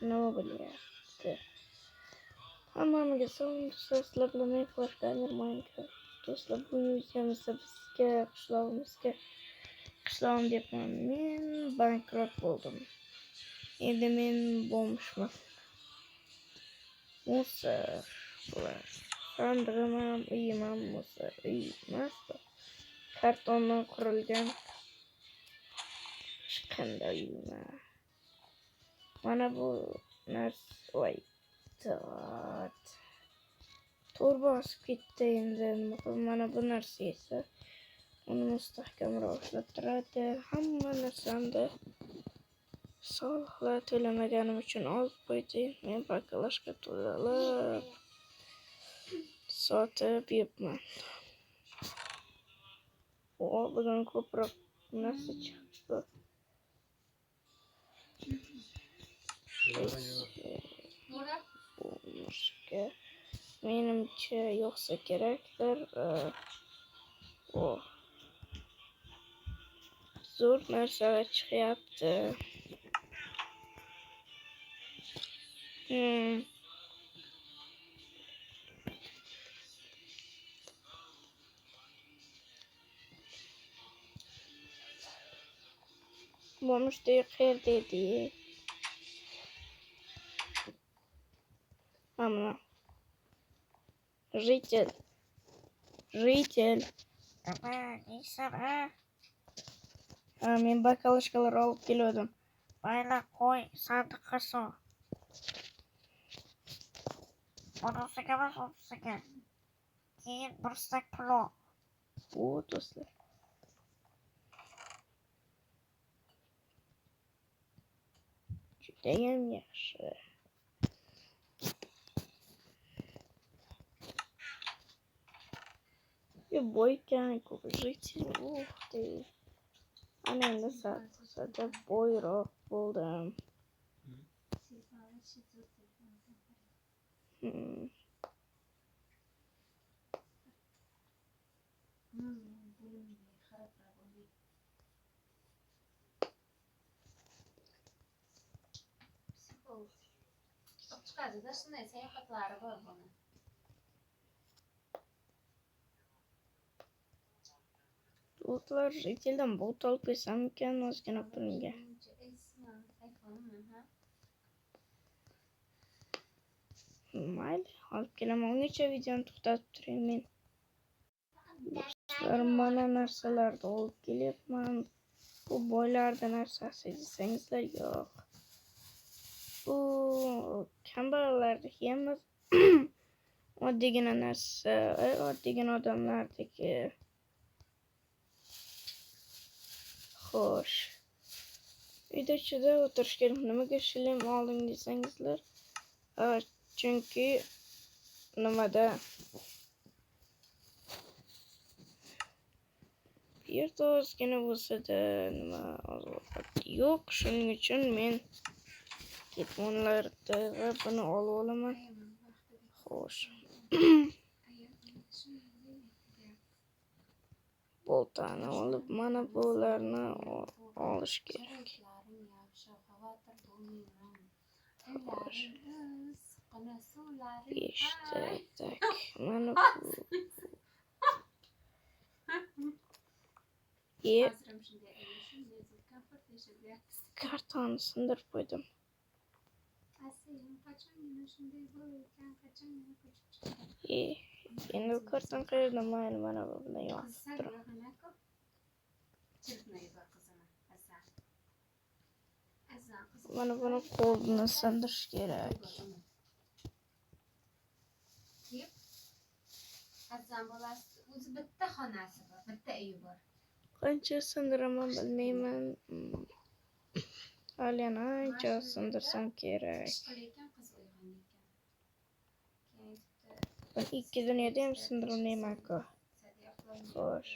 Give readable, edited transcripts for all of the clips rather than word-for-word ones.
Nima bo'lyapti? Hammamga salom do'stlar, sizlar bilan men Flashgamer Minecraft. Do'stlar, bugungi videomizda bizga qishlog'im deyapman. Men bankrot bo'ldim. Endi men bo'lmishman. Musor bular. Sandig'im ham, uyim ham musor. Uy emas, kartondan qurilgan hech qanday uy emas. Mana bu narsa voy to'r bosib ketdi endi. Mana bu narsa esa uni mustahkamroq ushlab turadi. Hamma narsamni soliqlar to'lamaganim uchun olib qo'ydi. Men bakalashka to'lab sotib yuribman. Bugun ko'proq narsa chiqdi. Menimcha yo'qsa kerakdir. Zo'r narsalar chiqyapti. Bu müşteri qayerda edi? Mana Житель. Men bakalashkalar olib keldim. Bayla qo'y, sandiqqa sol. Bunisiga emas, unisiga. Keyin bir stak pul ol. Do'stlar. Judayam yaxshi. Boykan ko'p житель. Ух ты. Ana endi satib boyroq bo'ldim. Chiqadida shunday sayohatlari bor buni. Do'stlar, жительdan bot olib kelsam ekan ozgina pulimga. Mayli, olib kelaman. Ungacha videoni to'xtatib turing men. Do'stlar, mana narsalarni olib kelyapman. Bu boylarda narsasi desangizlar yo'q. Bu kambag'allardagi emas. Oddiygina narsa, oddiygina odamlardagi. Xo'sh. Uyda ichida o'tirish kerak. Nimaga shilem olding desangizlar? Chunki nimada bu yerda ozgina bo'lsa-da nima oziq yo'q. Shuning uchun men ketmonlarda va buni olib olaman. Xo'sh. Boltani olib mana bularni olish kerak. Tak. Mana bu. Kartonni sindirib qo'ydim. Endi karton qayerda? Mayli, mana bu bilan yopib turaman. Mana buni qo'lni sindirish kerak. Azam bolasi o'zi bitta xonasi bor, bitta uyi bor. Qancha sindiraman bilmayman. Hali ancha sindirsam kerak. Ben ikki dunyoda ham sindirolmayman-ku. Xo'sh.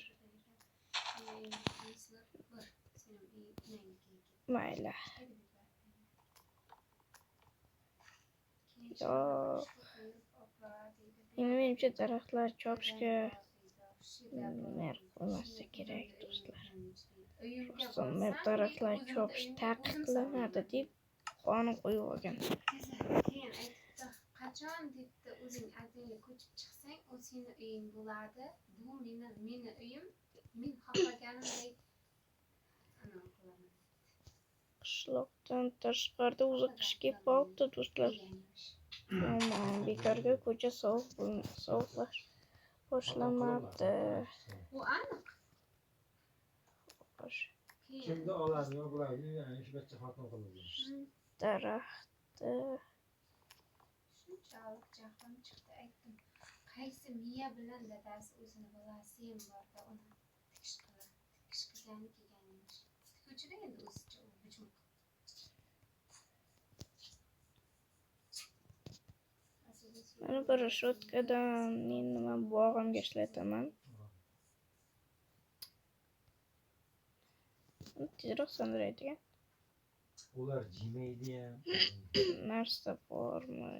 Mayli. Yo'q. Menimcha daraxtlar chopishga mer qo'ymasa kerak do'stlar. uyimga Mevcut taraflar chopish taqiqlanadi deb qonun qo'yib olgan. keyin aytibdi, qachon debdi o'zing adliga ko'chib chiqsang, u seni uying bo'ladi. Bu meni uyim. Men xohlaganimdek anavi qilaman. Qishloqdan tashqarida uzoq qish kelib qolibdi do'stlar. Yomon bekorga ko'cha sovuqlash boshlamabdi. Bu aniq. Xo'sh, Kimda oladi yo bularni yani ish bacha xotin qiladi. daraxtni Shunchalik jahlim chiqdi, aytdim. Qaysi miya bilan dadasi o'zini bolasi ham borda uni tikish qilgani kelgan emish. Tikuvchida endi o'zicha u hujum qildi. mana bir shotkadan men nima bog'imga ishlataman. Tezroq sindiraydigan Ular jemaydi ham. narsa bormi?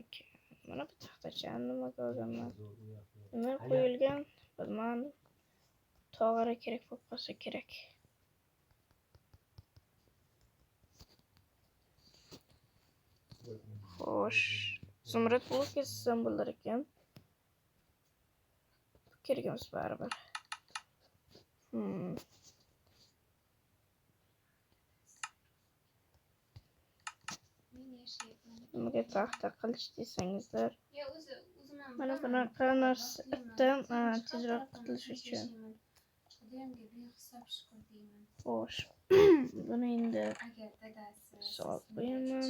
Mana bu taxtachani nimaga olganman? Nima qo'yilgan? Bilmadim. Tog'ara kerak bo'lib qolsa kerak. Xo'sh, Zumrad bo'lib ketsam bo'lar ekan. Kerak emas baribir. Men yashayapman. Nimaga taxta qilish desangizlar, Ya o'zim mana bunaqa narsadan tezroq qutulish uchun. Xudayamga behisob shukr deyman. Xo'sh, buni endi Agar dadasi solib qo'yaman.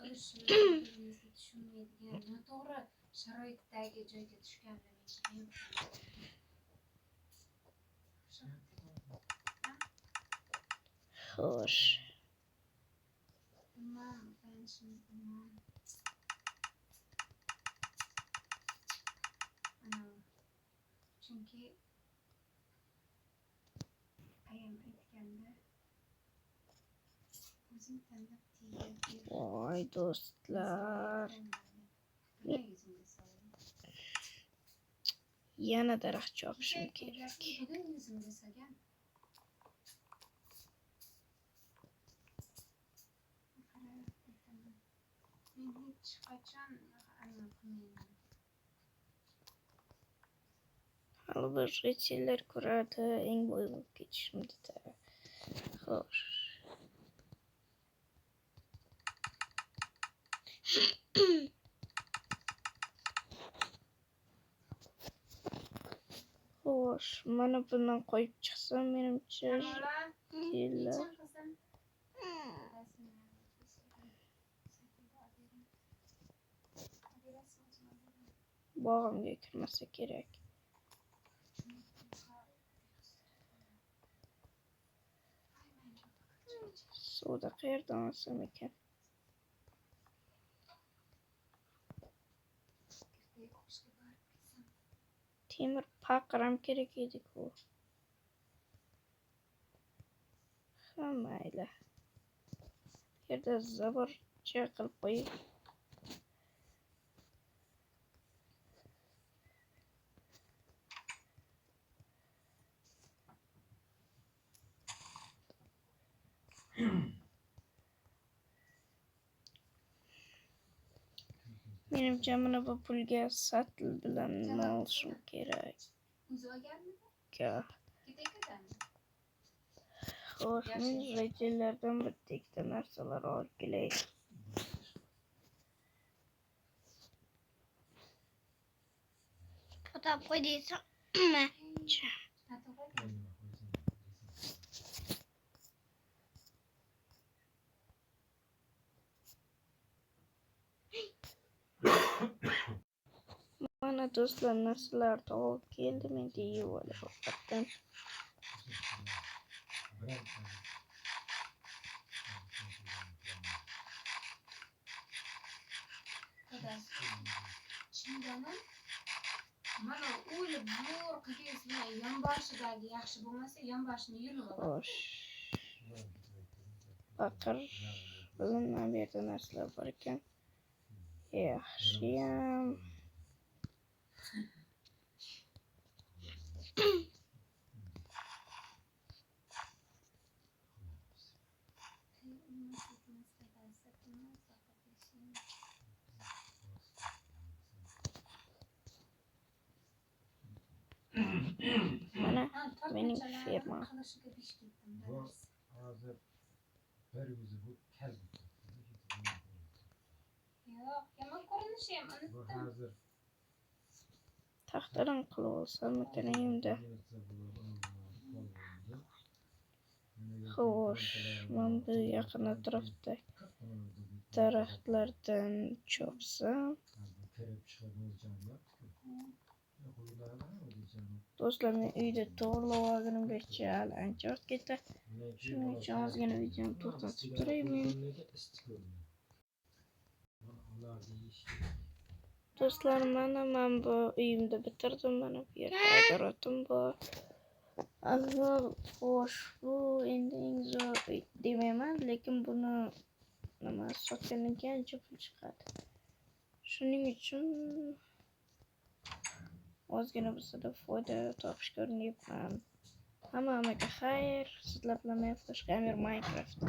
urushni bir-biringizni tushunmaydigan noto'g'ri sharoitdagi joyga tushganlaringizni men Xo'sh, imom banshim imom chunki ayam aytganda o'zing tanlab tiyib voy do'stlar, yana daraxt chopishim kerak. bugun yuzimga solgan men hech qachon anavi qilmayman. Hali bir retseller ko'radi, eng boy bo'lib ketishimda. Xo'sh. Xo'sh, mana bundan qo'yib chiqsam, menimcha kelar. Bog'imga kirmasa kerak. Suvda qayerdan olsam ekan? Temir paqiram kerak edi-ku. Ha, mayli. Yerda zaborcha qilib qo'yib. Menimcha mana bu pulga satl bilan nima olishim kerak. O'zi olganmidi? Xo'sh, men rejalardan bitta narsalar olib kelay. Fotoğraf koyduysam. Mana do'stlar, narsalarni olib keldim, endi yeyib olay ovqatdan. Chindanam mana o'lib zo'r qilgan yonboshidagi yaxshi bo'lmasa, yonboshini yulib oladi. Xo'sh. Paqir bilan mana bu yerda narsalar bor ekan. Yaxshiyam. mening ko'chalarni firmam. qilishiga besh ketdim Bu dadasi. hozir bir o'zi bu kal. Yo'q, yomon ko'rinishi ham Bu unutdim. hozir Taxtadan qilib olsam ekanimda. Xo'sh, men bu yaqin atrofda daraxtlardan chopsam. Do'stlar, men uyda to'g'rilab olgunimgacha hali ancha vaqt ketadi. Shuning uchun ozgina videoni to'xtatib turaymi? Do'stlar, men bu uyimda bitirdim. Mana bu yerda agorodim bor. Avval xo'sh, bu endi eng zo'r uy demayman, lekin buni nima sotgandan keyin ancha pul chiqadi. Shuning uchun ozgina bo'lsa-da foyda topishga urinyapman. Hammaga xayr. Sizlar bilan men Flash Gamer Minecraft.